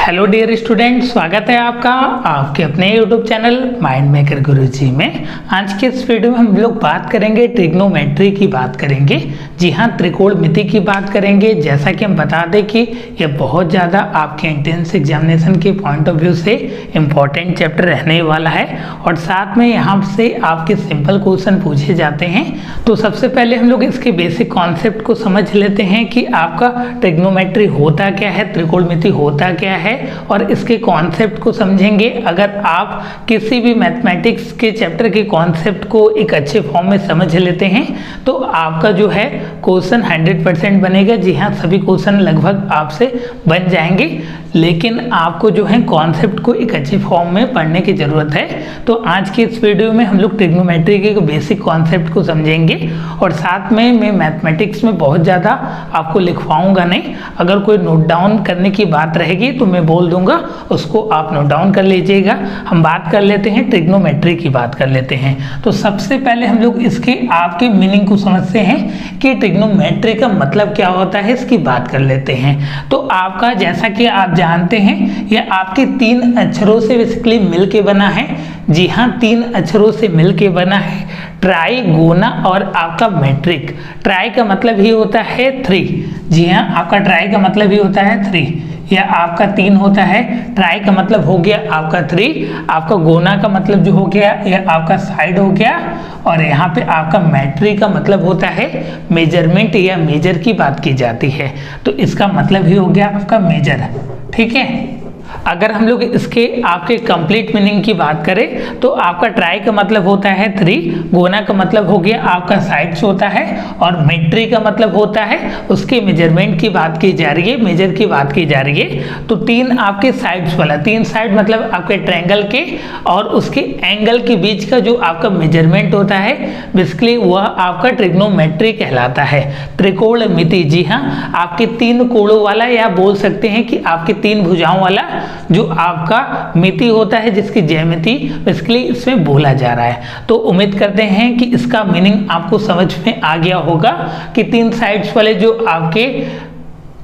Hello dear student, स्वागत है आपका आपके अपने यूट्यूब चैनल माइंड मेकर गुरुजी में। आज के इस वीडियो में हम लोग बात करेंगे ट्रिग्नोमेट्री की बात करेंगे। जी हाँ, त्रिकोणमिति की बात करेंगे। जैसा कि हम बता दें कि ये बहुत ज़्यादा आपके एंट्रेंस एग्जामिनेशन के पॉइंट ऑफ व्यू से इम्पॉर्टेंट चैप्टर रहने वाला है और साथ में यहाँ से आपके सिंपल क्वेश्चन पूछे जाते हैं। तो सबसे पहले हम लोग इसके बेसिक कॉन्सेप्ट को समझ लेते हैं कि आपका ट्रिग्नोमेट्री होता क्या है, त्रिकोणमिति होता क्या है और इसके कॉन्सेप्ट को समझेंगे। अगर आप किसी भी मैथमेटिक्स के चैप्टर के कॉन्सेप्ट को एक अच्छे फॉर्म में समझ लेते हैं तो आपका जो है क्वेश्चन 100% बनेगा। जी हाँ, सभी क्वेश्चन लगभग आपसे बन जाएंगे, लेकिन आपको जो है कॉन्सेप्ट को एक अच्छे फॉर्म में पढ़ने की ज़रूरत है। तो आज की इस वीडियो में हम लोग ट्रिग्नोमेट्री के बेसिक कॉन्सेप्ट को समझेंगे और साथ में मैं मैथमेटिक्स में बहुत ज़्यादा आपको लिखवाऊंगा नहीं। अगर कोई नोट डाउन करने की बात रहेगी तो मैं बोल दूंगा, उसको आप नोट डाउन कर लीजिएगा। हम बात कर लेते हैं ट्रिग्नोमेट्री की बात कर लेते हैं। तो सबसे पहले हम लोग इसके आपके मीनिंग को समझते हैं कि ट्रिग्नोमेट्री का मतलब क्या होता है, इसकी बात कर लेते हैं। तो आपका जैसा कि आप जानते हैं यह आपके 3 अक्षरों से बेसिकली मिलके बना है। जी हाँ, 3 अक्षरों से मिलके बना है, ट्राई, गोना और आपका मैट्रिक। ट्राई का मतलब ही होता है 3। जी हाँ, आपका ट्राई का मतलब ही होता है 3। यह आपका 3 होता है। ट्राई का मतलब हो गया आपका 3। आपका गोना का मतलब जो हो गया यह आपका साइड हो गया और यहाँ पे आपका मैट्रिक का मतलब होता है मेजरमेंट या मेजर की बात की जाती है। तो इसका मतलब ही हो गया आपका मेजर। ठीक है, अगर हम लोग इसके आपके कंप्लीट मीनिंग की बात करें तो आपका ट्राई का मतलब होता है 3, गोना का मतलब हो गया आपका साइड्स होता है और मेट्रिक का मतलब होता है उसके मेजरमेंट की बात की जा रही है, मेजर की बात की जा रही है। तो 3 आपके साइड्स वाला, 3 साइड मतलब आपके ट्रायंगल के और उसके एंगल के बीच का जो आपका मेजरमेंट होता है बेसिकली वह आपका ट्रिग्नोमेट्री कहलाता है। त्रिकोणमिति, जी हाँ, आपके 3 कोणों वाला या बोल सकते हैं कि आपके 3 भुजाओं वाला जो आपका मिति होता है, जिसकी ज्यामिति बेसिकली इसमें बोला जा रहा है। तो उम्मीद करते हैं कि इसका मीनिंग आपको समझ में आ गया होगा कि 3 साइड्स वाले जो आपके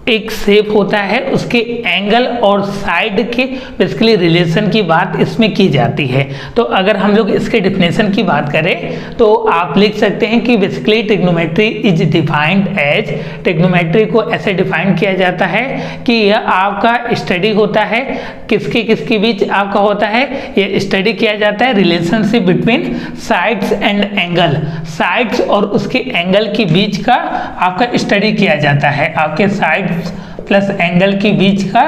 एक शेप होता है उसके एंगल और साइड के बेसिकली रिलेशन की बात इसमें की जाती है। तो अगर हम लोग इसके डिफिनेशन की बात करें तो आप लिख सकते हैं कि basically trigonometry is defined as, trigonometry को ऐसे डिफाइन किया जाता है कि यह आपका स्टडी होता है किसके बीच आपका होता है, यह स्टडी किया जाता है relationship between sides and angle, sides और उसके एंगल के बीच का आपका स्टडी किया जाता है। आपके साइड प्लस एंगल के बीच का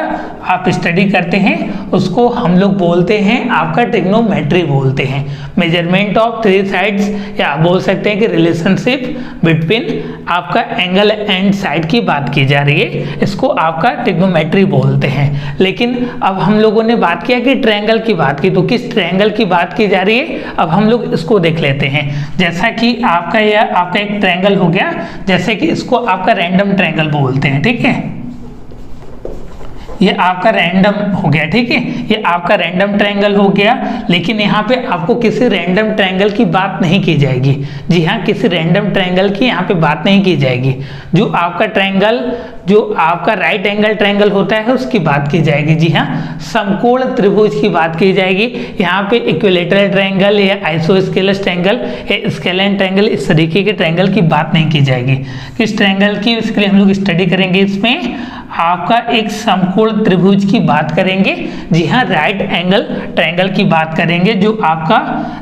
आप स्टडी करते हैं, उसको हम लोग बोलते हैं आपका ट्रिग्नोमेट्री बोलते हैं। मेजरमेंट ऑफ 3 साइड्स या बोल सकते हैं कि रिलेशनशिप बिटवीन आपका एंगल एंड साइड की बात की जा रही है, इसको आपका ट्रिग्नोमेट्री बोलते हैं। लेकिन अब हम लोगों ने बात किया कि ट्रायंगल की बात की, तो किस ट्रायंगल की बात की जा रही है अब हम लोग इसको देख लेते हैं। जैसा कि आपका यह आपका एक ट्रायंगल हो गया, जैसे कि इसको आपका रैंडम ट्रायंगल बोलते हैं। ठीक है, ये आपका रैंडम हो गया। ठीक है, ये आपका रैंडम ट्रायंगल हो गया, लेकिन यहाँ पे आपको किसी रैंडम ट्रायंगल की बात नहीं की जाएगी। जी हाँ, किसी रैंडम ट्रायंगल की यहाँ पे बात नहीं की जाएगी। जो आपका ट्रायंगल, जो आपका राइट एंगल ट्रायंगल होता है उसकी बात की जाएगी। जी हाँ, समकोण त्रिभुज की बात की जाएगी। यहाँ पे इक्विलेटरल ट्रायंगल या आइसोस्केलस ट्रायंगल या स्केलेन ट्रायंगल, इस तरीके के ट्रायंगल की बात नहीं की जाएगी। किस ट्रायंगल की, इसके लिए हम लोग स्टडी करेंगे। इसमें आपका एक समकोण त्रिभुज की बात करेंगे। जी हाँ, राइट एंगल ट्रायंगल की बात करेंगे जो आपका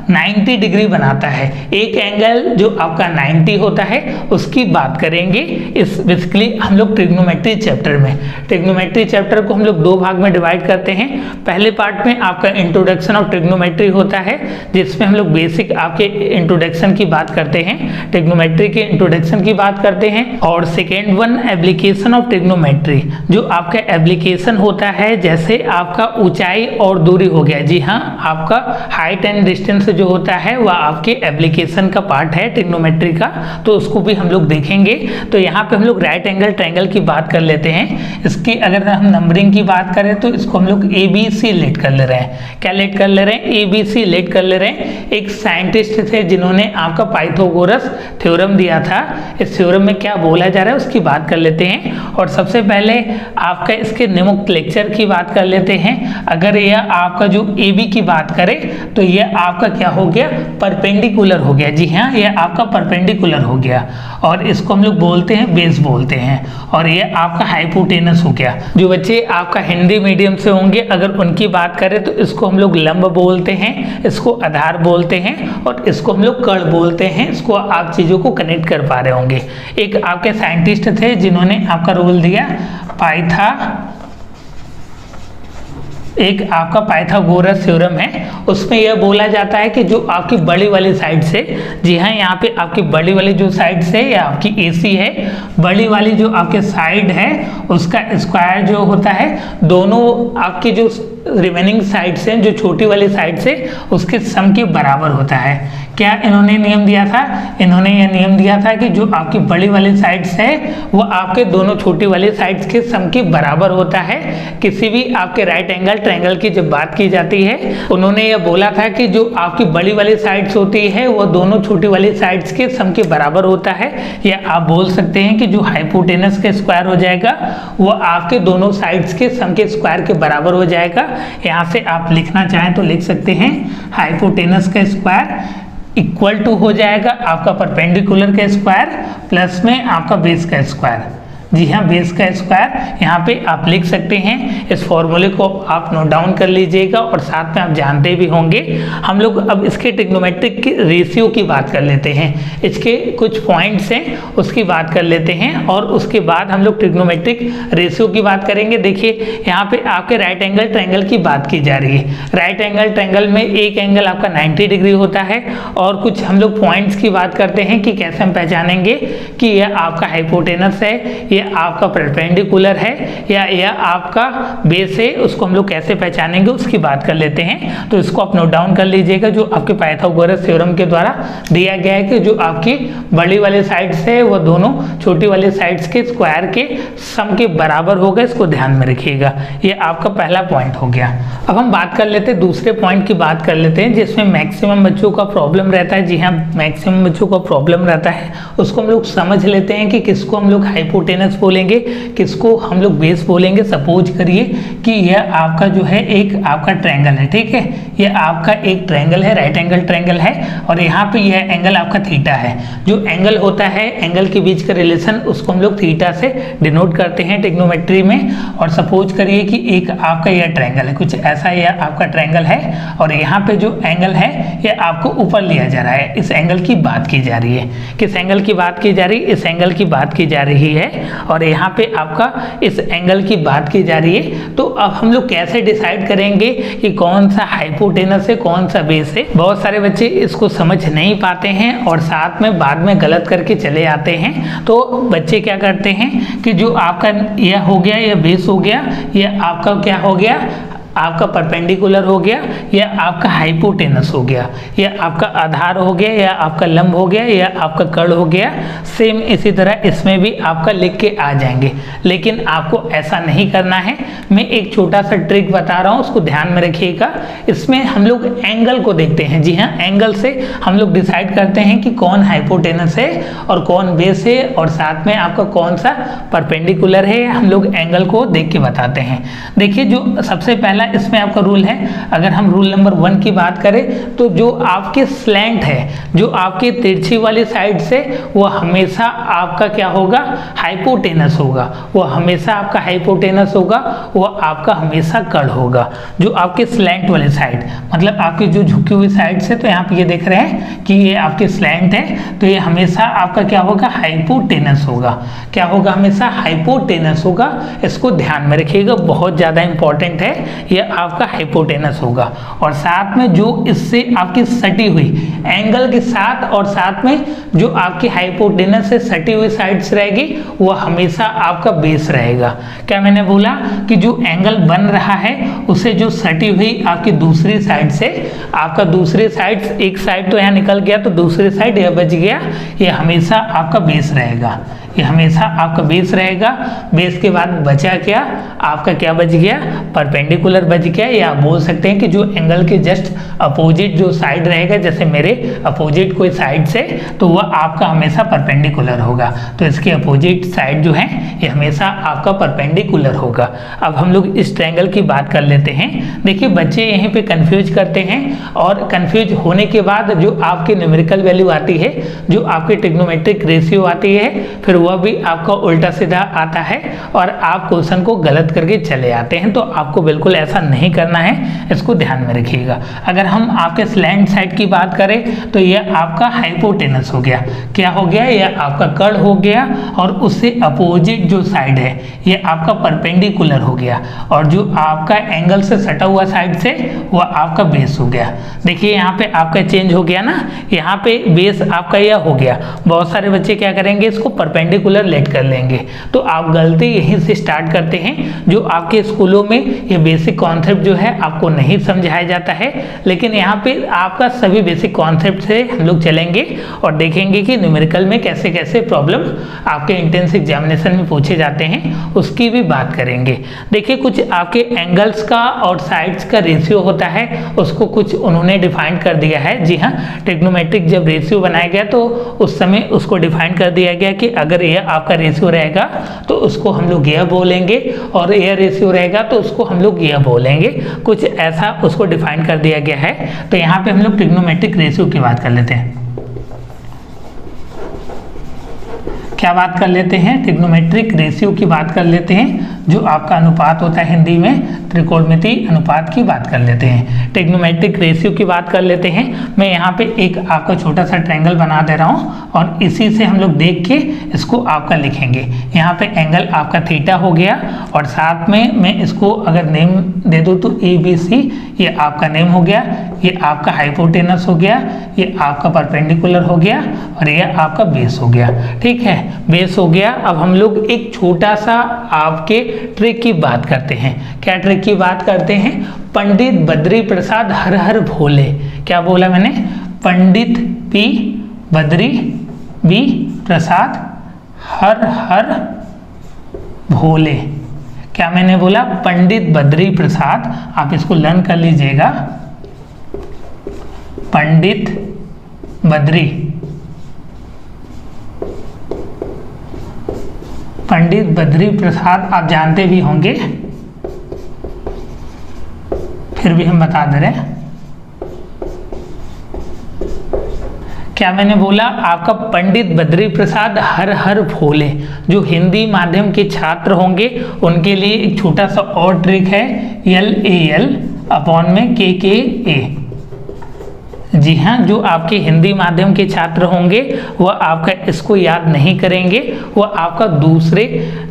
90 डिग्री बनाता है। एक एंगल जो आपका 90 होता है उसकी बात करेंगे इस बेसिकली हम लोग ट्रिग्नोमेट्री चैप्टर में। ट्रिग्नोमेट्री चैप्टर को हम लोग 2 भाग में डिवाइड करते हैं। पहले पार्ट में आपका इंट्रोडक्शन ऑफ ट्रिग्नोमेट्री होता है, जिसमें हम लोग बेसिक आपके इंट्रोडक्शन की बात करते हैं, ट्रिग्नोमेट्री के इंट्रोडक्शन की बात करते हैं। और second one application of trigonometry, जो आपका एप्लीकेशन होता है, जैसे आपका ऊंचाई और दूरी हो गया। जी हाँ, आपका हाइट एंड डिस्टेंस जो होता है वह आपके एप्लीकेशन का पार्ट है ट्रिग्नोमेट्री का, तो उसको भी हम लोग देखेंगे। तो यहाँ पे हम लोग राइट एंगल ट्रायंगल की बात कर लेते हैं। इसकी अगर हम नंबरिंग की बात करें तो इसको हम लोग ABC लेट कर ले रहे हैं। क्या लेट कर ले रहे हैं? ABC लेट कर ले रहे हैं। एक साइंटिस्ट थे जिन्होंने आपका पाइथागोरस थ्योरम दिया था। इस थ्योरम में क्या बोला जा रहा है उसकी बात कर लेते हैं। और सबसे पहले पहले आपका इसके निम्नलिखित लेक्चर की बात कर लेते हैं। अगर यह आपका जो ए बी की बात करें तो यह आपका क्या हो गया, परपेंडिकुलर हो गया। जी हाँ, यह आपका परपेंडिकुलर हो गया और इसको हम लोग बोलते हैं बेस बोलते हैं, और यह आपका हाइपोटेनस हो गया। जो बच्चे आपका हिंदी मीडियम से होंगे अगर उनकी बात करें तो इसको हम लोग लंब बोलते हैं, इसको आधार बोलते हैं और इसको हम लोग कर्ण बोलते हैं। इसको आप चीज़ों को कनेक्ट कर पा रहे होंगे। एक आपके साइंटिस्ट थे जिन्होंने आपका रोल दिया एक आपका पाइथागोरस थ्योरम है, उसमें यह बोला जाता है कि जो आपकी बड़ी वाली साइड से, जी हाँ यहाँ पे आपकी बड़ी वाली जो साइड से या आपकी AC है, बड़ी वाली जो आपके साइड है उसका स्क्वायर जो होता है दोनों आपकी जो रिमेनिंग साइड से, जो छोटी वाली साइड से उसके सम के बराबर होता है। क्या इन्होंने नियम दिया था? इन्होंने यह नियम दिया था कि जो आपकी बड़ी वाली साइड्स है वो आपके दोनों छोटी वाली साइड्स के सम के बराबर होता है। किसी भी आपके राइट एंगल ट्रायंगल की जब बात की जाती है, उन्होंने यह बोला था कि जो आपकी बड़ी वाली साइड्स होती है वो दोनों छोटी वाली साइड्स के सम के बराबर होता है। या आप बोल सकते हैं कि जो हाइपोटेनस का स्क्वायर हो जाएगा वो आपके दोनों साइड्स के सम के स्क्वायर के बराबर हो जाएगा। यहाँ से आप लिखना चाहें तो लिख सकते हैं हाइपोटेनस का स्क्वायर इक्वल टू हो जाएगा आपका परपेंडिकुलर का स्क्वायर प्लस में आपका बेस का स्क्वायर। जी हाँ, बेस का स्क्वायर यहाँ पे आप लिख सकते हैं। इस फॉर्मूले को आप नोट डाउन कर लीजिएगा और साथ में आप जानते भी होंगे। हम लोग अब इसके ट्रिग्नोमेट्रिक की रेशियो की बात कर लेते हैं। इसके कुछ पॉइंट्स हैं उसकी बात कर लेते हैं और उसके बाद हम लोग ट्रिग्नोमेट्रिक रेशियो की बात करेंगे। देखिए यहाँ पे आपके राइट एंगल ट्रायंगल की बात की जा रही है। राइट एंगल ट्रायंगल में एक एंगल आपका 90 डिग्री होता है और कुछ हम लोग पॉइंट्स की बात करते हैं कि कैसे हम पहचानेंगे कि यह आपका हाइपोटेनस है, यह आपका परपेंडिकुलर है या यह आपका बेस है। उसको हम लोग कैसे पहचानेंगे उसकी बात कर लेते हैं। तो इसको आप नोट डाउन कर लीजिएगा जो आपके पाइथागोरस थ्योरम के द्वारा दिया गया है कि जो आपकी बड़ी वाली साइड्स है वो दोनों छोटी वाली साइड्स के स्क्वायर के सम के बराबर होगा। इसको ध्यान में रखिएगा। ये आपका पहला पॉइंट हो गया। अब हम बात कर लेते हैं दूसरे पॉइंट की बात कर लेते हैं जिसमें मैक्सिमम बच्चों का प्रॉब्लम रहता है। जी हाँ, मैक्सिमम बच्चों का प्रॉब्लम रहता है। उसको हम लोग समझ लेते हैं कि किसको हम लोग हाइपोटेनस बोलेंगे, किसको हम लोग बेस बोलेंगे। सपोज करिए कि यह आपका जो है एक आपका ट्रायंगल है, ठीक है। यह आपका एक ट्रायंगल है, राइट एंगल ट्रायंगल है और यहाँ पे यह एंगल आपका थीटा है। जो एंगल होता है, एंगल के बीच का रिलेशन, उसको हम लोग थीटा से डिनोट करते हैं ट्रिग्नोमेट्री में। और सपोज करिए कि एक आपका यह ट्रायंगल है, कुछ ऐसा यह आपका ट्रायंगल है और यहाँ पे जो एंगल है यह आपको ऊपर लिया जा रहा है। इस एंगल की बात की जा रही है। किस एंगल की बात की जा रही है? इस एंगल की बात की जा रही है और यहाँ पे आपका इस एंगल की बात की जा रही है। तो अब हम लोग कैसे डिसाइड करेंगे कि कौन सा हाइपोटेनस है, कौन सा बेस है? बहुत सारे बच्चे इसको समझ नहीं पाते हैं और साथ में बाद में गलत करके चले आते हैं। तो बच्चे क्या करते हैं कि जो आपका यह हो गया, यह बेस हो गया, यह आपका क्या हो गया, आपका परपेंडिकुलर हो गया, या आपका हाइपोटेनस हो गया, या आपका आधार हो गया, या आपका लंब हो गया, या आपका कर्ण हो गया। सेम इसी तरह इसमें भी आपका लिख के आ जाएंगे, लेकिन आपको ऐसा नहीं करना है। मैं एक छोटा सा ट्रिक बता रहा हूँ, उसको ध्यान में रखिएगा। इसमें हम लोग एंगल को देखते हैं। जी हाँ, एंगल से हम लोग डिसाइड करते हैं कि कौन हाइपोटेनस है और कौन बेस है और साथ में आपका कौन सा परपेंडिकुलर है। हम लोग एंगल को देख के बताते हैं। देखिए, जो सबसे पहला इसमें आपका रूल है, अगर हम रूल नंबर 1 की बात करें तो जो आपके स्लैंट है, जो आपकी तिरछी वाली साइड से, वो हमेशा आपका क्या होगा, हाइपोटेनस होगा। वो हमेशा आपका हाइपोटेनस होगा, वो आपका हमेशा कर्ण होगा। जो आपके स्लैंट वाली साइड, मतलब आपकी जो झुकी हुई साइड से, तो यहाँ पे ये देख रहे हैं कि ये आपके स्लैंट है, तो ये हमेशा आपका क्या होगा, हाइपोटेनस होगा। क्या होगा, हमेशा हाइपोटेनस होगा। इसको ध्यान में रखिएगा, बहुत ज़्यादा इंपॉर्टेंट है। यह आपका हाइपोटेनस होगा और साथ में जो इससे आपकी सटी हुई एंगल के साथ और साथ में जो आपकी हाइपोटेनस से सटी हुई साइड्स रहेगी वो हमेशा आपका बेस रहेगा। क्या मैंने बोला कि जो एंगल बन रहा है उसे जो सटी हुई आपकी दूसरी साइड से, आपका दूसरी साइड, एक साइड तो यहाँ निकल गया तो दूसरी साइड यह बच गया, यह हमेशा आपका बेस रहेगा। ये हमेशा आपका बेस रहेगा। बेस के बाद बचा क्या, आपका क्या बच गया, परपेंडिकुलर बच गया। या आप बोल सकते हैं कि जो एंगल के जस्ट अपोजिट जो साइड रहेगा, जैसे मेरे अपोजिट कोई साइड से, तो वह आपका हमेशा परपेंडिकुलर होगा। तो इसके अपोजिट साइड जो है ये हमेशा आपका परपेंडिकुलर होगा। अब हम लोग इस ट्रायंगल की बात कर लेते हैं। देखिए बच्चे यहीं पे कंफ्यूज करते हैं, और कंफ्यूज होने के बाद जो आपकी न्यूमेरिकल वैल्यू आती है, जो आपकी ट्रिग्नोमेट्रिक रेशियो आती है, फिर वह भी आपका उल्टा सीधा आता है और आप क्वेश्चन को गलत करके चले आते हैं। तो आपको बिल्कुल ऐसा नहीं करना है, इसको ध्यान में रखिएगा। अगर हम आपके स्लैंट साइड की बात करें तो यह आपका हाइपोटेनस हो गया। क्या हो गया, यह आपका कर्ण हो गया, और उससे अपोजिट जो साइड है ये आपका परपेंडिकुलर हो गया, और जो आपका एंगल से सटा हुआ साइड से वह आपका बेस हो गया। देखिए यहाँ पे आपका चेंज हो गया ना, यहाँ पे बेस आपका यह हो गया। बहुत सारे बच्चे क्या करेंगे, इसको परपेंडिकुलर लेट कर लेंगे। तो आप गलती यहीं से स्टार्ट करते हैं। जो आपके स्कूलों में ये बेसिक कॉन्सेप्ट जो है आपको नहीं समझाया जाता है, लेकिन यहाँ पे आपका सभी बेसिक कॉन्सेप्ट से हम लोग चलेंगे और देखेंगे कि न्यूमेरिकल में कैसे कैसे प्रॉब्लम आपके एंट्रेंस एग्जामिनेशन में पूछे जाते हैं, उसकी भी बात करेंगे। देखिए कुछ आपके एंगल्स का और साइड्स का रेशियो होता है, उसको कुछ उन्होंने डिफाइन कर दिया है। जी हाँ, ट्रिग्नोमेट्रिक जब रेशियो बनाया गया तो उस समय उसको डिफाइन कर दिया गया कि अगर यह आपका रेशियो रहेगा तो उसको हम लोग यह बोलेंगे, और यह रेशियो रहेगा तो उसको हम लोग यह बोलेंगे। कुछ ऐसा उसको डिफाइन कर दिया गया है। तो यहाँ पे हम लोग ट्रिग्नोमेट्रिक रेशियो की बात कर लेते हैं। क्या बात कर लेते हैं, ट्रिग्नोमेट्रिक रेशियो की बात कर लेते हैं। जो आपका अनुपात होता है हिंदी में त्रिकोणमिति अनुपात की बात कर लेते हैं। ट्रिग्नोमेट्रिक रेशियो की बात कर लेते हैं। मैं यहाँ पे एक आपका छोटा सा ट्रायंगल बना दे रहा हूँ, और इसी से हम लोग देख के इसको आपका लिखेंगे। यहाँ पे एंगल आपका थीटा हो गया, और साथ में मैं इसको अगर नेम दे दूँ तो ABC, ये आपका नेम हो गया। ये आपका हाइपोटेनस हो गया, ये आपका परपेंडिकुलर हो गया, और ये आपका बेस हो गया। ठीक है, बेस हो गया। अब हम लोग एक छोटा सा आपके ट्रिक की बात करते हैं। क्या ट्रिक की बात करते हैं, पंडित बद्री प्रसाद हर हर भोले। क्या बोला मैंने, पंडित P बद्री B प्रसाद हर हर भोले। क्या मैंने बोला, पंडित बद्री प्रसाद, आप इसको लर्न कर लीजिएगा। पंडित बद्री, पंडित बद्री प्रसाद आप जानते भी होंगे, फिर भी हम बता दे रहे हैं। क्या मैंने बोला, आपका पंडित बद्री प्रसाद हर हर भोले। जो हिंदी माध्यम के छात्र होंगे उनके लिए एक छोटा सा और ट्रिक है, LAL अपॉन में KKA। जी हाँ, जो आपके हिंदी माध्यम के छात्र होंगे वह आपका इसको याद नहीं करेंगे, वह आपका दूसरे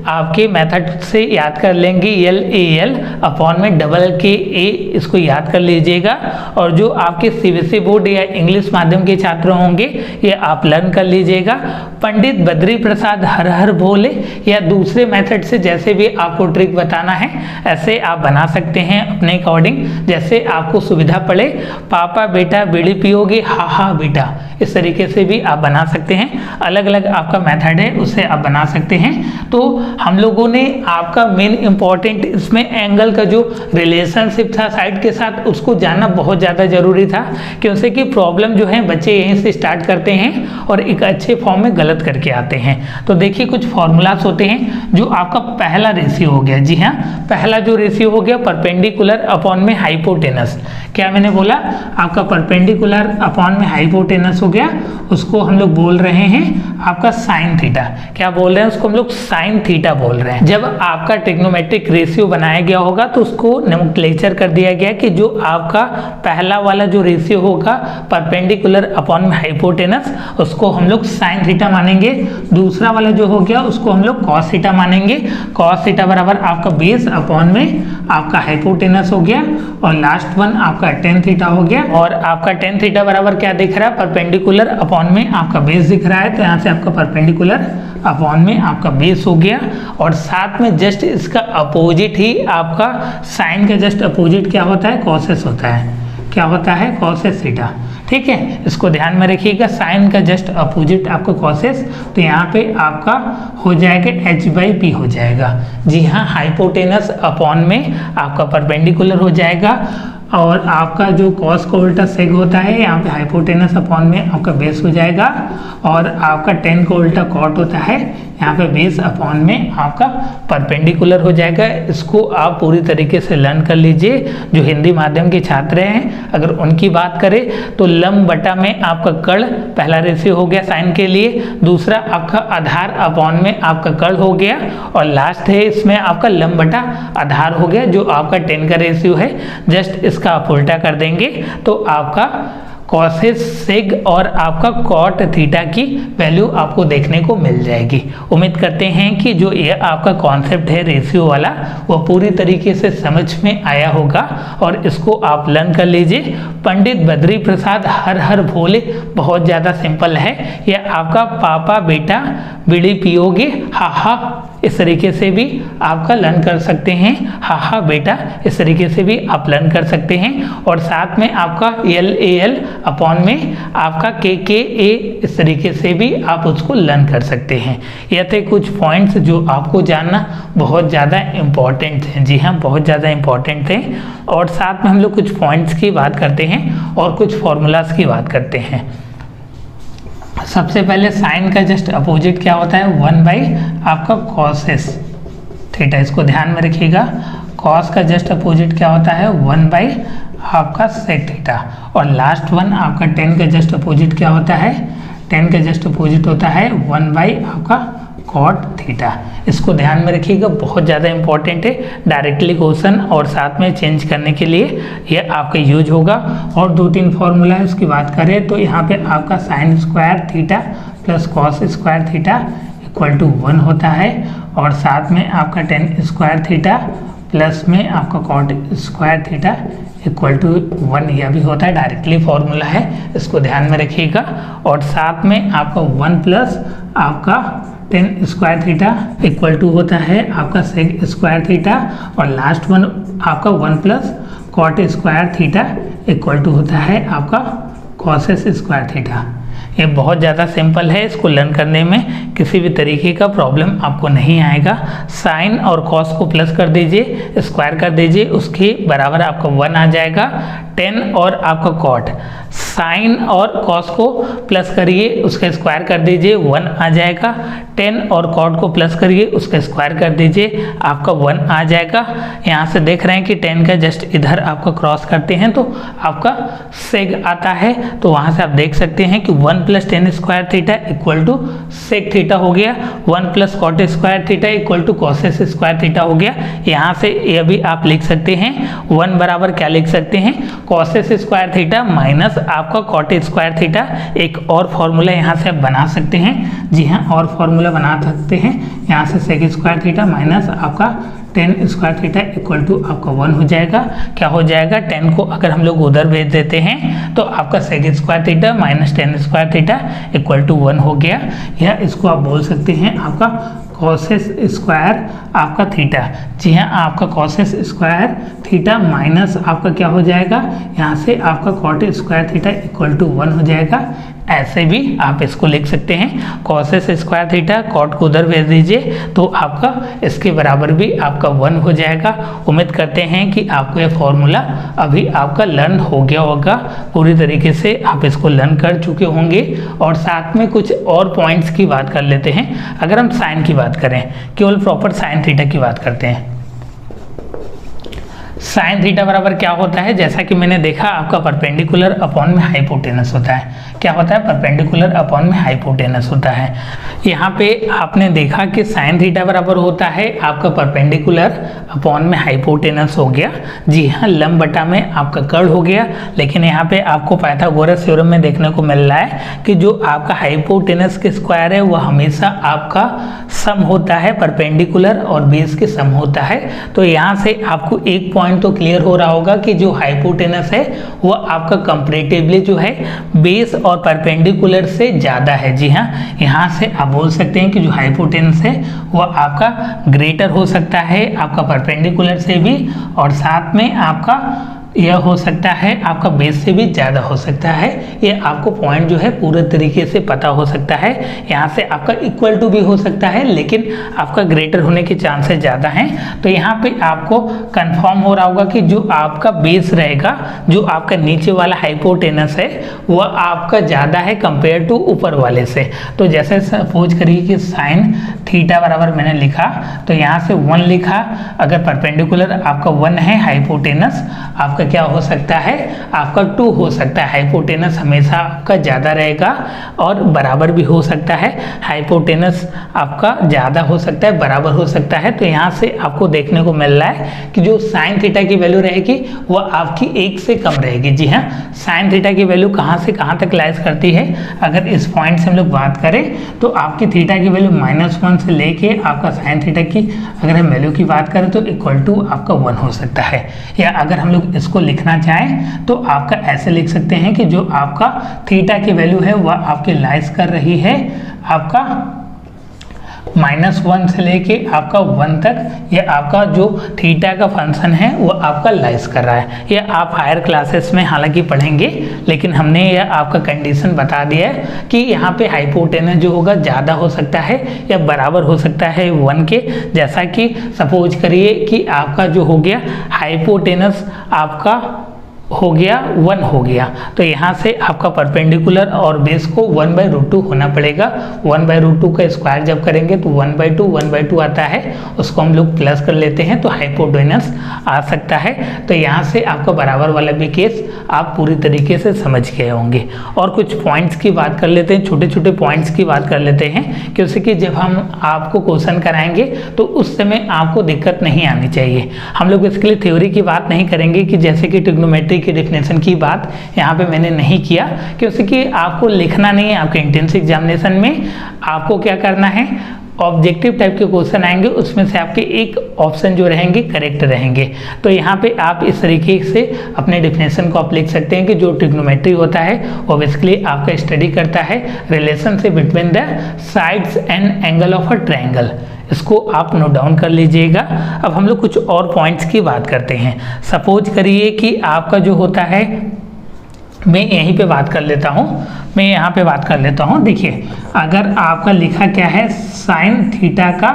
आपके मेथड से याद कर लेंगे। LAL अपॉन में KA, इसको याद कर लीजिएगा। और जो आपके CBSE बोर्ड या इंग्लिश माध्यम के छात्र होंगे ये आप लर्न कर लीजिएगा। पंडित बद्री प्रसाद हर हर भोले, या दूसरे मेथड से जैसे भी आपको ट्रिक बताना है ऐसे आप बना सकते हैं अपने अकॉर्डिंग, जैसे आपको सुविधा पड़े। पापा बेटा बीड़ी पियोगे, हा हा बेटा, इस तरीके से भी आप बना सकते हैं। अलग अलग आपका मेथड है, उससे आप बना सकते हैं। तो हम लोगों ने आपका मेन इंपॉर्टेंट इसमें एंगल का जो रिलेशनशिप था साइड के साथ, उसको जानना बहुत ज़्यादा जरूरी था, क्योंकि कि प्रॉब्लम जो है बच्चे यहीं से स्टार्ट करते हैं और एक अच्छे फॉर्म में गलत करके आते हैं। तो देखिए कुछ फॉर्मूलाज होते हैं। जो आपका पहला रेशियो हो गया, जी हाँ, पहला जो रेशियो हो गया परपेंडिकुलर अपॉन में हाइपोटेनस। क्या मैंने बोला, आपका परपेंडिकुलर अपॉन में हाइपोटेनस हो गया, उसको हम लोग बोल रहे हैं आपका साइन थीटा। क्या बोल रहे हैं, उसको हम लोग साइन थीटा बोल रहे हैं। जब आपका ट्रिग्नोमेट्रिक रेशियो बनाया गया होगा तो उसको नोमेनक्लेचर कर दिया गया कि जो आपका पहला वाला जो रेशियो होगा परपेंडिकुलर अपॉन में हाइपोटेनस, उसको हम लोग साइन थीटा मानेंगे। दूसरा वाला जो हो गया उसको हम लोग कॉस थीटा मानेंगे। कॉस थीटा बराबर आपका बेस अपॉन में आपका हाइपोटेनस हो गया, और लास्ट वन आपका टेन थीटा हो गया। और आपका टेन थीटा बराबर क्या दिख रहा है, परपेंडिकुलर अपॉन में आपका बेस दिख रहा है, तो यहाँ से आपका परपेंडिकुलर अपॉन में आपका बेस हो गया। और साथ में जस्ट इसका अपोजिट ही आपका साइन का जस्ट अपोजिट क्या होता है, कॉसेस होता है। क्या होता है कॉसेस थीटा। ठीक है, इसको ध्यान में रखिएगा, साइन का जस्ट अपोजिट आपका कॉसेस, तो यहाँ पे आपका हो जाएगा h/p हो जाएगा। जी हाँ, हाइपोटेनस अपॉन में आपका परपेंडिकुलर हो जाएगा और आपका जो कॉस का उल्टा सेग होता है यहाँ पे हाइपोटेनस अपॉन में आपका बेस हो जाएगा और आपका टेन का उल्टा कॉट होता है यहाँ पे बेस अपॉन में आपका परपेंडिकुलर हो जाएगा। इसको आप पूरी तरीके से लर्न कर लीजिए। जो हिंदी माध्यम के छात्र हैं अगर उनकी बात करें तो लंब बटा में आपका कर्ण पहला रेशियो हो गया साइन के लिए, दूसरा आपका आधार अपॉन में आपका कर्ण हो गया और लास्ट है इसमें आपका लंब बटा आधार हो गया जो आपका 10 का रेशियो है। जस्ट इसका आप उल्टा कर देंगे तो आपका कॉसेस सेग और आपका कॉट थीटा की वैल्यू आपको देखने को मिल जाएगी। उम्मीद करते हैं कि जो ये आपका कॉन्सेप्ट है रेशियो वाला वो पूरी तरीके से समझ में आया होगा और इसको आप लर्न कर लीजिए। पंडित बद्री प्रसाद हर हर भोले बहुत ज़्यादा सिंपल है। यह आपका पापा बेटा बीड़ी पियोगे हा हा इस तरीके से भी आपका लर्न कर सकते हैं, हा हा बेटा इस तरीके से भी आप लर्न कर सकते हैं और साथ में आपका LAL अपॉन में आपका KKA इस तरीके से भी आप उसको लर्न कर सकते हैं। यह थे कुछ पॉइंट्स जो आपको जानना बहुत ज़्यादा इम्पॉर्टेंट हैं। जी हाँ, बहुत ज़्यादा इम्पॉर्टेंट थे और साथ में हम लोग कुछ पॉइंट्स की बात करते हैं और कुछ फॉर्मूलाज की बात करते हैं। सबसे पहले साइन का जस्ट अपोजिट क्या होता है 1 आपका कॉसेस थीटा, इसको ध्यान में रखिएगा। कॉस का जस्ट अपोजिट क्या होता है 1 आपका सेक थीटा और लास्ट वन आपका 10 का जस्ट अपोजिट क्या होता है 10 का जस्ट अपोजिट होता है 1 आपका कॉट थीटा। इसको ध्यान में रखिएगा, बहुत ज़्यादा इंपॉर्टेंट है। डायरेक्टली क्वेश्चन और साथ में चेंज करने के लिए यह आपका यूज होगा। और 2-3 फॉर्मूला है उसकी बात करें तो यहाँ पे आपका sine square theta plus cos square theta equal to 1 होता है और साथ में आपका टेन स्क्वायर थीटा प्लस में आपका cot square theta equal to 1 यह भी होता है। डायरेक्टली फॉर्मूला है, इसको ध्यान में रखिएगा। और साथ में आपका 1 प्लस आपका tan square theta equal to होता है आपका सेक स्क्वायर थीटा और लास्ट वन आपका 1 plus cot square theta equal to होता है आपका कॉसेस स्क्वायर थीटा। ये बहुत ज़्यादा सिंपल है, इसको लर्न करने में किसी भी तरीके का प्रॉब्लम आपको नहीं आएगा। साइन और कॉस को प्लस कर दीजिए, स्क्वायर कर दीजिए, उसके बराबर आपका 1 आ जाएगा। 10 और आपका कॉट, साइन और कॉस को प्लस करिए उसका स्क्वायर कर दीजिए 1 आ जाएगा। 10 और कॉट को प्लस करिए उसका स्क्वायर कर दीजिए आपका 1 आ जाएगा। यहाँ से देख रहे हैं कि 10 का जस्ट इधर आपका क्रॉस करते हैं तो आपका सेग आता है, तो वहाँ से आप देख सकते हैं कि 1 plus tan square theta equal to sec theta हो गया, 1 plus cot square theta equal to cosec square theta हो गया। यहाँ से यह भी आप लिख सकते हैं 1 बराबर क्या लिख सकते हैं कॉसेस स्क्वायर थीटा माइनस आपका कॉट स्क्वायर थीटा। एक और फॉर्मूला यहाँ से आप बना सकते हैं। जी हाँ, और फॉर्मूला बना सकते हैं यहाँ से सेक स्क्वायर थीटा माइनस आपका tan square theta equal to आपका 1 हो जाएगा। क्या हो जाएगा 10 को अगर हम लोग उधर भेज देते हैं तो आपका sec square theta minus tan square theta equal to 1 हो गया। या इसको आप बोल सकते हैं आपका कॉसेस स्क्वायर आपका थीटा। जी हाँ, आपका कॉसेस स्क्वायर थीटा माइनस आपका क्या हो जाएगा यहाँ से आपका cot square theta equal to 1 हो जाएगा। ऐसे भी आप इसको लिख सकते हैं कॉसेस स्क्वायर थीटा, कॉट को उधर भेज दीजिए तो आपका इसके बराबर भी आपका 1 हो जाएगा। उम्मीद करते हैं कि आपको यह फॉर्मूला अभी आपका लर्न हो गया होगा, पूरी तरीके से आप इसको लर्न कर चुके होंगे। और साथ में कुछ और पॉइंट्स की बात कर लेते हैं। अगर हम साइन की बात करें, केवल प्रॉपर साइन थीटा की बात करते हैं। साइन थीटा बराबर क्या होता है, जैसा कि मैंने देखा आपका परपेंडिकुलर अपॉन में हाइपोटेनस होता है। क्या होता है परपेंडिकुलर अपॉन में हाइपोटेनस होता है। यहाँ पे आपने देखा कि साइन थीटा बराबर होता है आपका परपेंडिकुलर अपॉन में हाइपोटेनस हो गया। जी हाँ, लंब बटा में आपका कर्ण हो गया। लेकिन यहाँ पे आपको पाइथागोरस थ्योरम में देखने को मिल रहा है कि जो आपका हाइपोटेनस के स्क्वायर है वह हमेशा आपका सम होता है, परपेंडिकुलर और बेस के सम होता है। तो यहाँ से आपको एक पॉइंट तो क्लियर हो रहा होगा कि जो हाइपोटेनस है वह आपका कंपैरेटिवली जो है बेस और परपेंडिकुलर से ज़्यादा है। जी हाँ, यहाँ से आप बोल सकते हैं कि जो हाइपोटेनस है वह आपका ग्रेटर हो सकता है आपका परपेंडिकुलर से भी और साथ में आपका यह हो सकता है आपका बेस से भी ज़्यादा हो सकता है। ये आपको पॉइंट जो है पूरे तरीके से पता हो सकता है। यहाँ से आपका इक्वल टू भी हो सकता है, लेकिन आपका ग्रेटर होने के चांसेस ज़्यादा हैं। तो यहाँ पे आपको कंफर्म हो रहा होगा कि जो आपका बेस रहेगा, जो आपका नीचे वाला हाइपोटेनस है, वह आपका ज़्यादा है कंपेयर टू ऊपर वाले से। तो जैसे सपोज करिए कि साइन थीटा बराबर मैंने लिखा, तो यहाँ से 1 लिखा। अगर परपेंडिकुलर आपका 1 है, हाइपोटेनस आपका क्या हो सकता है, आपका 2 हो सकता है। हाइपोटेनस हमेशा आपका ज़्यादा रहेगा और बराबर भी हो सकता है। हाइपोटेनस आपका ज़्यादा हो सकता है, बराबर हो सकता है। तो यहाँ से आपको देखने को मिल रहा है कि जो साइन थीटा की वैल्यू रहेगी वह आपकी 1 से कम रहेगी। जी हाँ, साइन थीटा की वैल्यू कहाँ से कहाँ तक लाइज करती है, अगर इस पॉइंट से हम लोग बात करें तो आपकी थीटा की वैल्यू -1 से लेके आपका साइन थीटा की अगर हम वैल्यू की बात करें तो इक्वल टू आपका 1 हो सकता है। या अगर हम लोग इसको लिखना चाहें तो आपका ऐसे लिख सकते हैं कि जो आपका थीटा की वैल्यू है वह आपके लाइज कर रही है आपका -1 से लेके आपका 1 तक। ये आपका जो थीटा का फंक्शन है वो आपका लाइज कर रहा है। ये आप हायर क्लासेस में हालांकि पढ़ेंगे, लेकिन हमने यह आपका कंडीशन बता दिया है कि यहाँ पे हाइपोटेनस जो होगा ज़्यादा हो सकता है या बराबर हो सकता है 1 के। जैसा कि सपोज करिए कि आपका जो हो गया हाइपोटेनस आपका हो गया 1 हो गया, तो यहाँ से आपका परपेंडिकुलर और बेस को 1/√2 होना पड़ेगा। 1/√2 का स्क्वायर जब करेंगे तो 1/2 आता है, उसको हम लोग प्लस कर लेते हैं तो हाइपोटेनस आ सकता है। तो यहाँ से आपका बराबर वाला भी केस आप पूरी तरीके से समझ गए होंगे। और कुछ पॉइंट्स की बात कर लेते हैं, छोटे छोटे पॉइंट्स की बात कर लेते हैं, क्योंकि कि जब हम आपको क्वेश्चन कराएंगे तो उस समय आपको दिक्कत नहीं आनी चाहिए। हम लोग इसके लिए थ्योरी की बात नहीं करेंगे कि जैसे कि ट्रिग्नोमेट्री की डेफिनेशन की बात यहाँ पे मैंने नहीं किया, क्योंकि आपको लिखना नहीं है। आपके एंट्रेंस एग्जामिनेशन में आपको क्या करना है, ऑब्जेक्टिव टाइप के क्वेश्चन आएंगे, उसमें से आपके एक ऑप्शन जो रहेंगे करेक्ट रहेंगे। तो यहाँ पे आप इस तरीके से अपने डेफिनेशन को आप लिख सकते हैं कि जो ट्रिग्नोमेट्री होता है वो बेसिकली आपका स्टडी करता है relationship between the sides and angle of a triangle. इसको आप नोट डाउन कर लीजिएगा। अब हम लोग कुछ और पॉइंट्स की बात करते हैं। सपोज करिए कि आपका जो होता है, मैं यहीं पे बात कर लेता हूँ, मैं यहाँ पे बात कर लेता हूँ। देखिए, अगर आपका लिखा क्या है, साइन थीटा का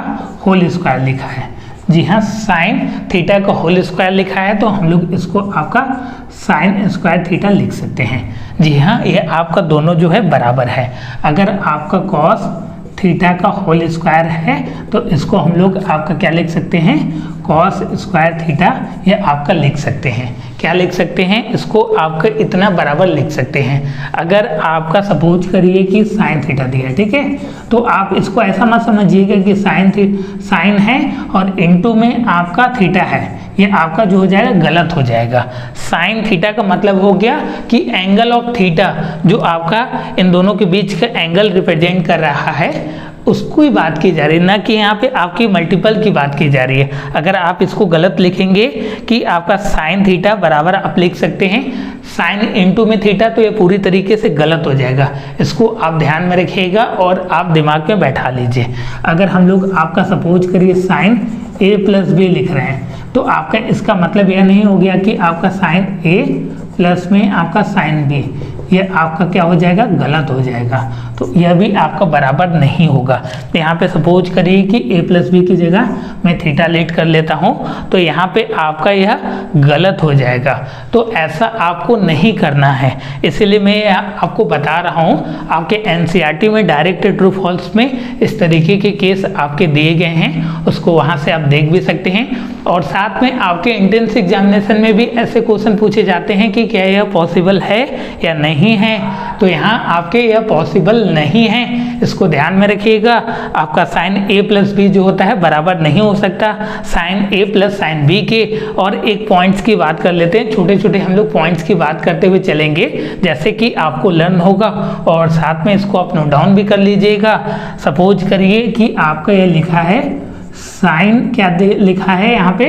होल स्क्वायर लिखा है। जी हाँ, साइन थीटा का होल स्क्वायर लिखा है, तो हम लोग इसको आपका साइन स्क्वायर थीटा लिख सकते हैं। जी हाँ, ये आपका दोनों जो है बराबर है। अगर आपका कॉस थीटा का होल स्क्वायर है तो इसको हम लोग आपका क्या लिख सकते हैं, कॉस स्क्वायर थीटा, ये आपका लिख सकते हैं। क्या लिख सकते हैं, इसको आपका इतना बराबर लिख सकते हैं। अगर आपका सपोज करिए कि साइन थीटा दिया है, ठीक है, तो आप इसको ऐसा मत समझिएगा कि साइन है और इनटू में आपका थीटा है, ये आपका जो हो जाएगा गलत हो जाएगा। साइन थीटा का मतलब हो गया कि एंगल ऑफ थीटा जो आपका इन दोनों के बीच का एंगल रिप्रेजेंट कर रहा है उसको ही बात की जा रही है, ना कि यहाँ पे आपकी मल्टीपल की बात की जा रही है। अगर आप इसको गलत लिखेंगे कि आपका साइन थीटा बराबर आप लिख सकते हैं साइन इनटू में थीटा, तो ये पूरी तरीके से गलत हो जाएगा। इसको आप ध्यान में रखिएगा और आप दिमाग में बैठा लीजिए। अगर हम लोग आपका सपोज करिए साइन a प्लस बी लिख रहे हैं, तो आपका इसका मतलब यह नहीं हो गया कि आपका साइन a प्लस में आपका साइन b, ये आपका क्या हो जाएगा, गलत हो जाएगा। तो यह भी आपका बराबर नहीं होगा। तो यहाँ पे सपोज करिए कि a प्लस बी की जगह मैं थीटा लेट कर लेता हूँ, तो यहाँ पे आपका यह गलत हो जाएगा। तो ऐसा आपको नहीं करना है, इसीलिए मैं आपको बता रहा हूँ। आपके एनसीईआरटी में डायरेक्ट ट्रू फॉल्स में इस तरीके के केस आपके दिए गए हैं, उसको वहाँ से आप देख भी सकते हैं। और साथ में आपके एंट्रेंस एग्जामिनेशन में भी ऐसे क्वेश्चन पूछे जाते हैं कि क्या यह पॉसिबल है या नहीं है। तो यहाँ आपके यह पॉसिबल नहीं है, इसको ध्यान में रखिएगा। आपका साइन a प्लस बी जो होता है बराबर नहीं हो सकता sine a plus sine b के। और एक पॉइंट्स की बात कर लेते हैं, छोटे छोटे हम लोग पॉइंट्स की बात करते हुए चलेंगे, जैसे कि आपको लर्न होगा और साथ में इसको आप नोट डाउन भी कर लीजिएगा। सपोज करिए कि आपका यह लिखा है साइन, क्या लिखा है यहाँ पे,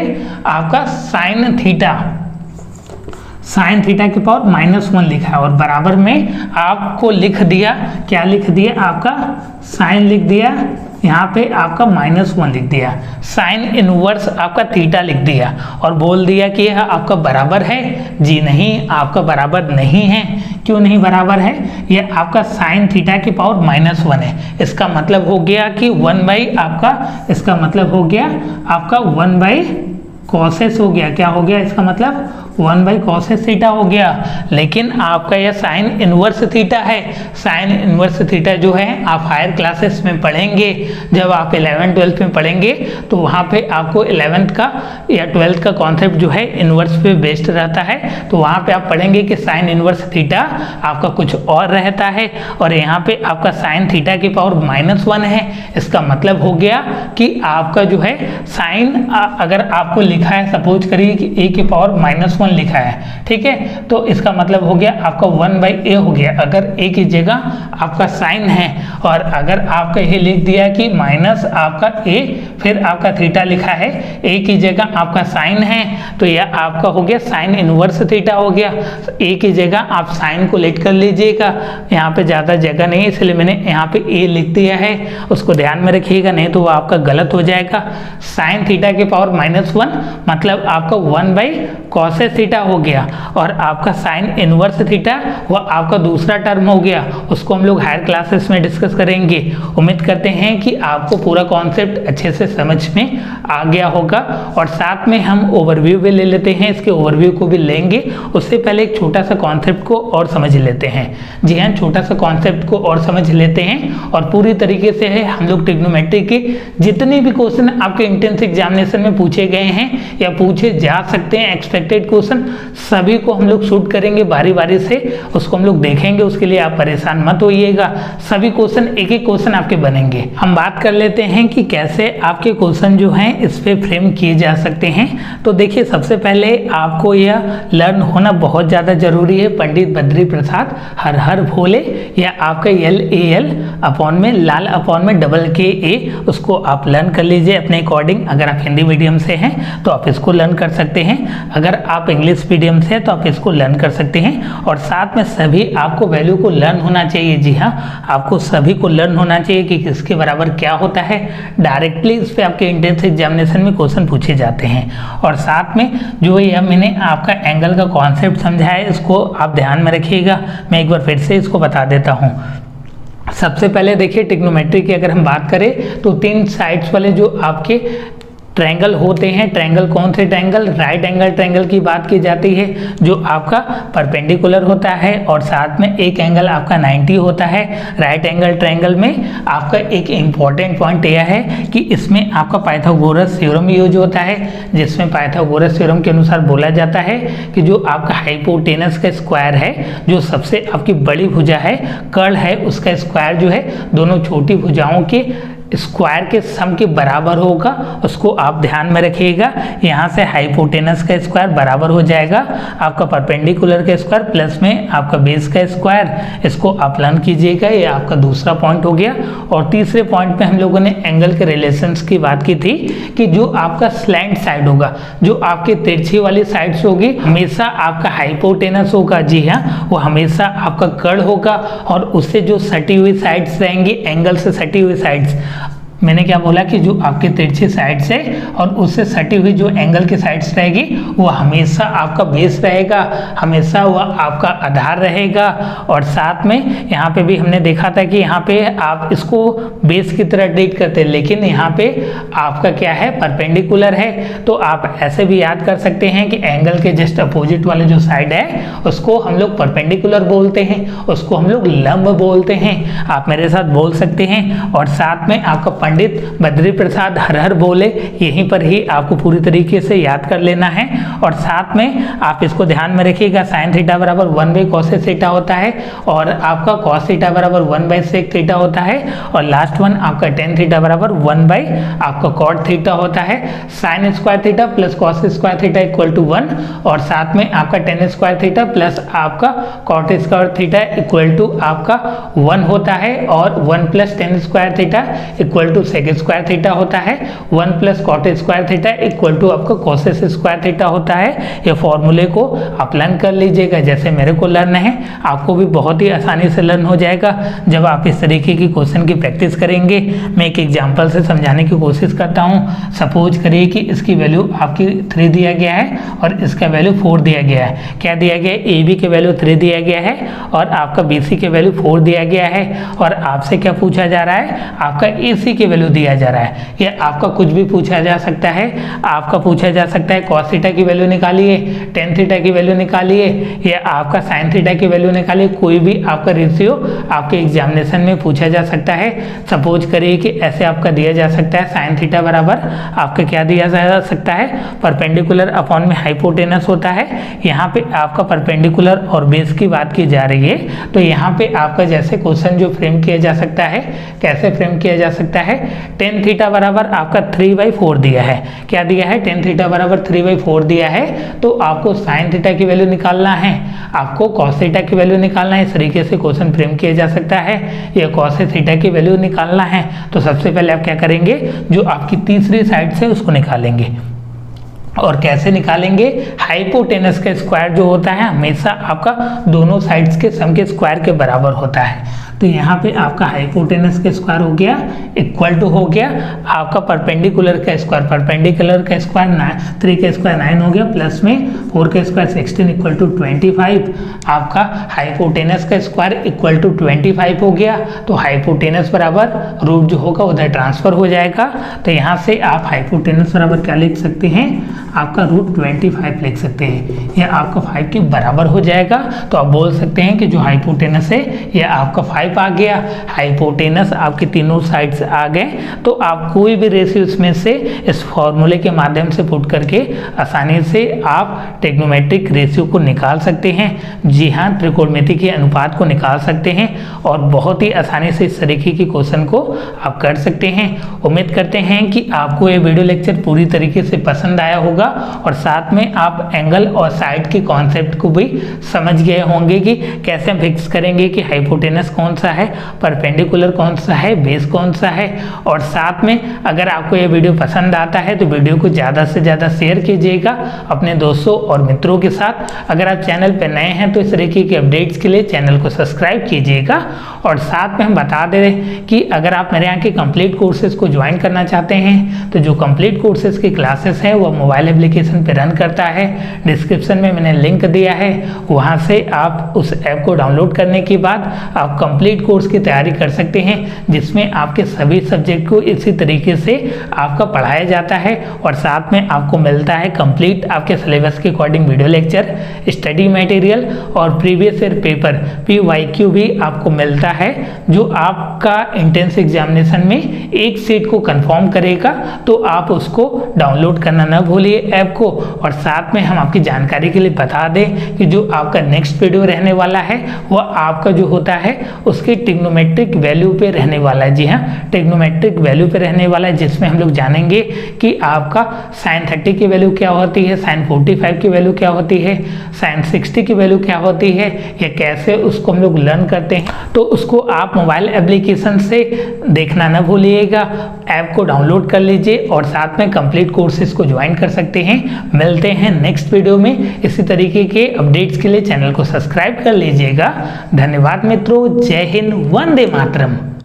आपका साइन थीटा, साइन थीटा के पावर -1 लिखा है और बराबर में आपको लिख दिया, क्या लिख दिया, आपका साइन लिख दिया यहाँ पे आपका -1 लिख दिया, साइन इनवर्स आपका थीटा लिख दिया और बोल दिया कि यह आपका बराबर है। जी नहीं, आपका बराबर नहीं है। क्यों नहीं बराबर है? यह आपका साइन थीटा की पावर -1 है। इसका मतलब हो गया कि 1 आपका, इसका मतलब हो गया आपका 1 कॉसेस हो गया। क्या हो गया इसका मतलब? 1 कॉसेस थीटा हो गया। लेकिन आपका यह साइन इनवर्स थीटा है। साइन इनवर्स थीटा जो है आप हायर क्लासेस में पढ़ेंगे, जब आप 11th 12th में पढ़ेंगे तो वहाँ पे आपको 11th का या 12th का कॉन्सेप्ट जो है इनवर्स पे बेस्ड रहता है। तो वहाँ पे आप पढ़ेंगे कि साइन इनवर्स थीटा आपका कुछ और रहता है और यहाँ पे आपका साइन थीटा की पावर -1 है। इसका मतलब हो गया कि आपका जो है साइन, अगर आपको लिखा है, सपोज करिए कि a की पावर -1 लिखा है, ठीक है, तो इसका मतलब हो गया आपका 1/a हो गया। अगर a की जगह आपका साइन है और अगर आपका ये लिख दिया कि माइनस आपका a फिर आपका थीटा लिखा है, a की जगह आपका साइन है, तो यह आपका हो गया साइन इनवर्स थीटा हो गया। a की जगह आप साइन को लेट कर लीजिएगा, यहाँ पे ज़्यादा जगह नहीं है इसलिए मैंने यहाँ पे a लिख दिया है, उसको ध्यान में रखिएगा नहीं तो वो आपका गलत हो जाएगा। साइन थीटा की पावर -1 मतलब आपका 1/cos थीटा हो गया और आपका साइन इनवर्स थीटा वह आपका दूसरा टर्म हो गया, उसको हम लोग हायर क्लासेस में डिस्कस करेंगे। उम्मीद करते हैं कि आपको पूरा कॉन्सेप्ट अच्छे से समझ में आ गया होगा और साथ में हम ओवरव्यू भी ले लेते हैं, इसके ओवरव्यू को भी लेंगे। उससे पहले एक छोटा सा कॉन्सेप्ट को और समझ लेते हैं। जी हाँ, छोटा सा कॉन्सेप्ट को और समझ लेते हैं और पूरी तरीके से है हम लोग ट्रिग्नोमेट्री के जितने भी क्वेश्चन आपके एंट्रेंस एग्जामिनेशन में पूछे गए हैं या पूछे जा सकते हैं, एक्सपेक्टेड क्वेश्चन सभी को हम लोग शूट करेंगे बारी बारी से, उसको हम लोग देखेंगे। उसके लिए आप परेशान मत होइएगा, सभी क्वेश्चन एक एक क्वेश्चन आपके बनेंगे। हम बात कर लेते हैं कि कैसे आपके क्वेश्चन जो हैं इस पे फ्रेम किए जा सकते हैं। तो देखिए, सबसे पहले आपको यह लर्न होना बहुत ज़्यादा जरूरी है। पंडित बद्री प्रसाद हर हर भोले या आपका LAL अपॉन में लाल अपॉन में KA, उसको आप लर्न कर लीजिए अपने अकॉर्डिंग। अगर आप हिंदी मीडियम से हैं तो आप इसको लर्न कर सकते हैं, अगर आप इंग्लिश मीडियम से हैं तो आप इसको लर्न कर सकते हैं। और साथ में सभी आपको वैल्यू को लर्न होना चाहिए। जी हाँ, आपको सभी को लर्न होना चाहिए कि किसके बराबर क्या होता है। डायरेक्टली इस पर आपके एंट्रेंस एग्जामिनेशन में क्वेश्चन पूछे जाते हैं। और साथ में जो यह मैंने आपका एंगल का कॉन्सेप्ट समझाया है, इसको आप ध्यान में रखिएगा। मैं एक बार फिर से इसको बता देता हूँ। सबसे पहले देखिए, ट्रिग्नोमेट्री की अगर हम बात करें तो 3 साइड्स वाले जो आपके ट्रायंगल होते हैं, ट्रायंगल कौन से ट्रायंगल? राइट एंगल ट्रायंगल की बात की जाती है, जो आपका परपेंडिकुलर होता है और साथ में एक एंगल आपका 90 होता है। राइट एंगल ट्रायंगल में आपका एक इम्पॉर्टेंट पॉइंट यह है कि इसमें आपका पाइथागोरस थ्योरम यूज होता है, जिसमें पाइथागोरस थ्योरम के अनुसार बोला जाता है कि जो आपका हाइपोटेनस का स्क्वायर है, जो सबसे आपकी बड़ी भुजा है, कर्ल है, उसका स्क्वायर जो है दोनों छोटी भुजाओं के स्क्वायर के सम के बराबर होगा। उसको आप ध्यान में रखिएगा। यहाँ से हाइपोटेनस का स्क्वायर बराबर हो जाएगा आपका परपेंडिकुलर का स्क्वायर प्लस में आपका बेस का स्क्वायर। इसको आप लर्न कीजिएगा, ये आपका दूसरा पॉइंट हो गया। और तीसरे पॉइंट पे हम लोगों ने एंगल के रिलेशंस की बात की थी कि जो आपका स्लैंट साइड होगा, जो आपके तिरछी वाली साइड्स होगी, हमेशा आपका हाइपोटेनस होगा। जी हाँ, वो हमेशा आपका कर्ल होगा और उससे जो सटी हुई साइड्स रहेंगी, एंगल से सटी हुई साइड्स, मैंने क्या बोला कि जो आपके तिरछी साइड से और उससे सटी हुई जो एंगल की साइड्स रहेगी वो हमेशा आपका बेस रहेगा, हमेशा वह आपका आधार रहेगा। और साथ में यहाँ पे भी हमने देखा था कि यहाँ पे आप इसको बेस की तरह ट्रीट करते हैं, लेकिन यहाँ पे आपका क्या है, परपेंडिकुलर है। तो आप ऐसे भी याद कर सकते हैं कि एंगल के जस्ट अपोजिट वाले जो साइड है उसको हम लोग परपेंडिकुलर बोलते हैं, उसको हम लोग लंब बोलते हैं। आप मेरे साथ बोल सकते हैं। और साथ में आपका पंडित बद्री प्रसाद हर हर बोले, यहीं पर ही आपको पूरी तरीके से याद कर लेना है। और साथ में आप इसको ध्यान में रखिएगा, साइन थीटा बराबर 1/cos थीटा होता है और आपका cos थीटा बराबर 1/sec थीटा होता है और लास्ट वन आपका tan थीटा बराबर 1/ आपका cot थीटा होता है। Sine square theta plus cos square theta equal to 1 और साथ में आपका tan स्क्वायर थीटा प्लस आपका cot square theta equal to आपका 1 होता है और 1 + tan square theta equal to sec square theta होता है, 1 plus cot square theta equal to आपका कोसेस स्क्वायर थीटा होता है। ये फॉर्मूले को आप लर्न कर लीजिएगा, जैसे मेरे को लर्न है आपको भी बहुत ही आसानी से लर्न हो जाएगा जब आप इस तरीके की क्वेश्चन की प्रैक्टिस करेंगे। मैं एक एग्जांपल से समझाने की कोशिश करता हूँ। सपोज करिए कि इसकी वैल्यू आपकी 3 दिया गया है और इसका वैल्यू 4 दिया गया है। क्या दिया गया है? ए बी के वैल्यू 3 दिया गया है और आपका बी सी के वैल्यू 4 दिया गया है और आपसे क्या पूछा जा रहा है? आपका ए सी के वैल्यू दिया जा रहा है। या आपका कुछ भी पूछा जा सकता है, आपका पूछा जा सकता है कॉस थीटा की वैल्यू निकालिए, टेन थीटा की वैल्यू निकालिए, या आपका साइन थीटा की वैल्यू निकालिए। कोई भी आपका रेशियो आपके एग्जामिनेशन में पूछा जा सकता है। सपोज करिए कि ऐसे आपका दिया जा सकता है साइन थीटा बराबर आपका क्या दिया जा सकता है? परपेंडिकुलर अपॉन में हाइपोटेनस होता है। यहाँ पे आपका परपेंडिकुलर और बेस की बात की जा रही है, तो यहाँ पे आपका जैसे क्वेश्चन जो फ्रेम किया जा सकता है, कैसे फ्रेम किया जा सकता है? टेन थीटा बराबर आपका 3/4 दिया है। क्या दिया है? टेन थीटा बराबर 3/4 दिया है, तो आपको साइन थीटा की वैल्यू निकालना है, आपको कॉस थीटा की वैल्यू निकालना है। इस तरीके से क्वेश्चन फ्रेम किया जा सकता है। या कॉस थीटा की वैल्यू निकालना है तो सबसे पहले आप क्या करेंगे? जो आपकी तीसरी साइड से उसको निकालेंगे। और कैसे निकालेंगे? हाइपोटेनस का स्क्वायर जो होता है हमेशा आपका दोनों साइड्स के सम के स्क्वायर के बराबर होता है। तो यहाँ पे आपका हाइपोटेनस का स्क्वायर हो गया इक्वल टू हो गया आपका परपेंडिकुलर का स्क्वायर, परपेंडिकुलर का स्क्वायर 3 का स्क्वायर 9 हो गया, प्लस में 4 का स्क्वायर 16 इक्वल टू 25। आपका हाइपोटेनस का स्क्वायर इक्वल टू 25 हो गया। तो हाइपोटेनस बराबर रूट जो होगा उधर ट्रांसफर हो जाएगा। तो यहाँ से आप हाइपोटेनस बराबर क्या लिख सकते हैं? आपका रूट 25 लिख सकते हैं। यह आपका 5 के बराबर हो जाएगा। तो आप बोल सकते हैं कि जो हाइपोटेनस है यह आपका 5 आ गया। हाइपोटेनस आपके तीनों साइड्स आ गए। तो आप कोई भी रेशियो इसमें से इस फॉर्मूले के माध्यम से पुट करके आसानी से आप ट्रिग्नोमेट्रिक रेशियो को निकाल सकते हैं। जी हाँ, त्रिकोणमिति के अनुपात को निकाल सकते हैं और बहुत ही आसानी से इस तरीके की क्वेश्चन को आप कर सकते हैं। उम्मीद करते हैं कि आपको ये वीडियो लेक्चर पूरी तरीके से पसंद आया होगा और साथ में आप एंगल और साइड के कॉन्सेप्ट को भी समझ गए होंगे कि कैसे हम फिक्स करेंगे कि हाइपोटेनस कौन सा है, परपेंडिकुलर कौन सा है, बेस कौन सा है। और साथ में अगर आपको ये वीडियो पसंद आता है तो वीडियो को ज़्यादा से ज़्यादा शेयर कीजिएगा अपने दोस्तों और मित्रों के साथ। अगर आप चैनल पर नए हैं तो इस तरीके के अपडेट्स के लिए चैनल को सब्सक्राइब कीजिएगा। और साथ में हम बता दे रहे कि अगर आप मेरे यहाँ के कंप्लीट कोर्सेज को ज्वाइन करना चाहते हैं तो जो कंप्लीट कोर्सेज की क्लासेस हैं वो मोबाइल एप्लीकेशन पे रन करता है। डिस्क्रिप्शन में मैंने लिंक दिया है, वहाँ से आप उस ऐप को डाउनलोड करने के बाद आप कंप्लीट कोर्स की तैयारी कर सकते हैं, जिसमें आपके सभी सब्जेक्ट को इसी तरीके से आपका पढ़ाया जाता है। और साथ में आपको मिलता है कंप्लीट आपके सिलेबस के according video lecture, study material और प्रीवियस ईयर पेपर PYQ भी आपको मिलता है, जो आपका एंट्रेंस एग्जामिनेशन में एक सीट को कंफर्म करेगा। तो आप उसको डाउनलोड करना न भूलिए ऐप को। और साथ में हम आपकी जानकारी के लिए बता दें कि जो आपका नेक्स्ट वीडियो रहने वाला है वह आपका जो होता है उसके ट्रिग्नोमेट्रिक वैल्यू पे रहने वाला है। जी हाँ, ट्रिग्नोमेट्रिक वैल्यू पे रहने वाला है, जिसमें हम लोग जानेंगे कि आपका साइन 30 की वैल्यू क्या होती है, साइन 45 की वैल्यू क्या होती है, साइन 60 की वैल्यू क्या होती है, या कैसे उसको हम लोग लर्न करते हैं। तो उसको आप मोबाइल एप्लीकेशन से देखना न भूलिएगा। ऐप को डाउनलोड कर लीजिए और साथ में कंप्लीट कोर्सेज को ज्वाइन कर सकते हैं। मिलते हैं नेक्स्ट वीडियो में। इसी तरीके के अपडेट्स के लिए चैनल को सब्सक्राइब कर लीजिएगा। धन्यवाद मित्रों, जय हिंद, वंदे मातरम।